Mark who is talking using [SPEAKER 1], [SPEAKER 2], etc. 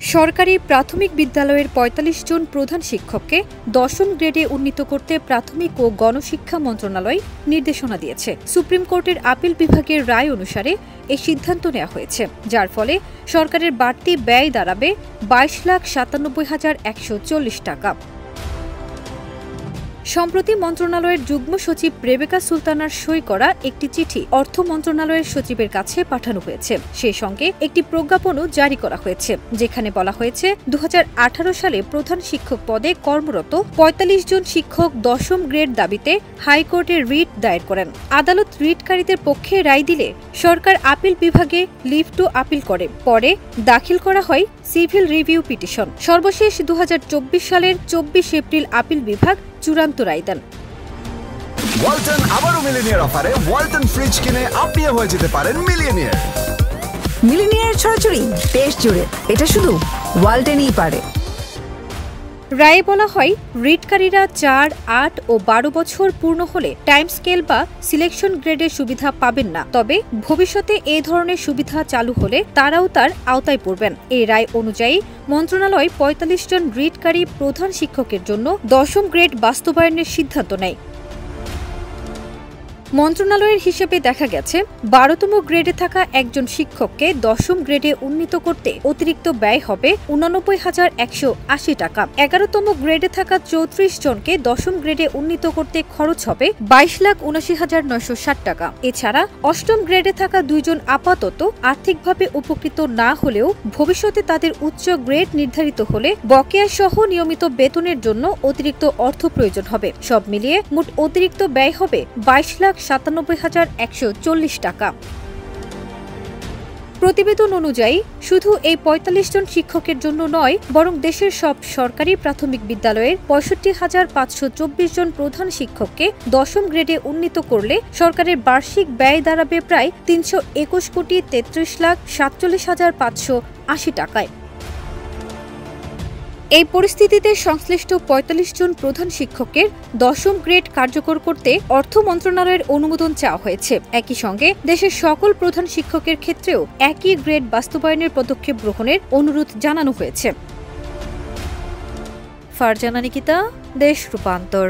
[SPEAKER 1] সরকারি প্রাথমিক বিদ্যালয়ের ৪৫ জন প্রধান শিক্ষককে দশম গ্রেডে উন্নীত করতে প্রাথমিক ও গণশিক্ষা মন্ত্রণালয় নির্দেশনা দিয়েছে। সুপ্রিম কোর্টের আপিল বিভাগের রায় অনুসারে এই সিদ্ধান্ত নেওয়া হয়েছে, যার ফলে সরকারের বাড়তি ব্যয় দাঁড়াবে ২২,৯৭,১৪০ টাকা। সম্প্রতি মন্ত্রণালয়ের যুগ্ম সচিব রেবেকা সুলতানার সই করা একটি চিঠি অর্থ মন্ত্রণালয়ের সচিবের কাছে পাঠানো হয়েছে। সেই সঙ্গে একটি প্রজ্ঞাপনও জারি করা হয়েছে, যেখানে বলা হয়েছে ২০১৮ সালে প্রধান শিক্ষক পদে কর্মরত ৪৫ জন শিক্ষক দশম গ্রেড দাবিতে হাইকোর্টে রিট দায়ের করেন। আদালত রিটকারীদের পক্ষে রায় দিলে সরকার আপিল বিভাগে লিভ টু আপিল করে। পরে দাখিল করা হয় সিভিল রিভিউ পিটিশন। সর্বশেষ ২০২৪ সালের ২৪ এপ্রিল আপিল বিভাগ চূড়ান্ত রায় দেন।
[SPEAKER 2] ওয়ালটন আবারও মিলিনিয়ার অফারে ওয়ালটন ফ্রিজ কিনে আপনিও হয়ে যেতে পারেন মিলিয়নিয়ার।
[SPEAKER 3] মিলিনিয়ার ছড়াছড়ি দেশ জুড়ে, এটা শুধু ওয়ালটনই পারে।
[SPEAKER 1] রায়ে বলা হয়, রিটকারীরা ৪, ৮ ও ১২ বছর পূর্ণ হলে টাইম স্কেল বা সিলেকশন গ্রেডের সুবিধা পাবেন না। তবে ভবিষ্যতে এ ধরনের সুবিধা চালু হলে তারাও তার আওতায় পড়বেন। এই রায় অনুযায়ী মন্ত্রণালয় ৪৫ জন রিটকারী প্রধান শিক্ষকের জন্য দশম গ্রেড বাস্তবায়নের সিদ্ধান্ত নেয়। মন্ত্রণালয়ের হিসেবে দেখা গেছে, ১২তম গ্রেডে থাকা একজন শিক্ষককে দশম গ্রেডে উন্নীত করতে অতিরিক্ত ব্যয় হবে ৮৯,১৮০ টাকা। ১১তম গ্রেডে থাকা ৩৪ জনকে দশম গ্রেডে উন্নীত করতে খরচ হবে ২২,৭৯,৯৬০ টাকা। এছাড়া অষ্টম গ্রেডে থাকা ২ জন আপাতত আর্থিকভাবে উপকৃত না হলেও ভবিষ্যতে তাদের উচ্চ গ্রেড নির্ধারিত হলে বকেয়া সহ নিয়মিত বেতনের জন্য অতিরিক্ত অর্থ প্রয়োজন হবে। সব মিলিয়ে মোট অতিরিক্ত ব্যয় হবে ২২,৯৭,১৪০ টাকা। প্রতিবেদন অনুযায়ী শুধু এই ৪৫ জন শিক্ষকের জন্য নয়, বরং দেশের সব সরকারি প্রাথমিক বিদ্যালয়ের ৬৫,৫২৪ জন প্রধান শিক্ষককে দশম গ্রেডে উন্নীত করলে সরকারের বার্ষিক ব্যয় দাঁড়াবে প্রায় ৩২১,৩৩,৪৭,৫৮০ টাকায়। এই পরিস্থিতিতে সংশ্লিষ্ট ৪৫ জন প্রধান শিক্ষকের দশম গ্রেড কার্যকর করতে অর্থ মন্ত্রণালয়ের অনুমোদন চাওয়া হয়েছে। একই সঙ্গে দেশের সকল প্রধান শিক্ষকের ক্ষেত্রেও একই গ্রেড বাস্তবায়নের পদক্ষেপ গ্রহণের অনুরোধ জানানো হয়েছে। ফারজানা নিকিতা, দেশ রূপান্তর।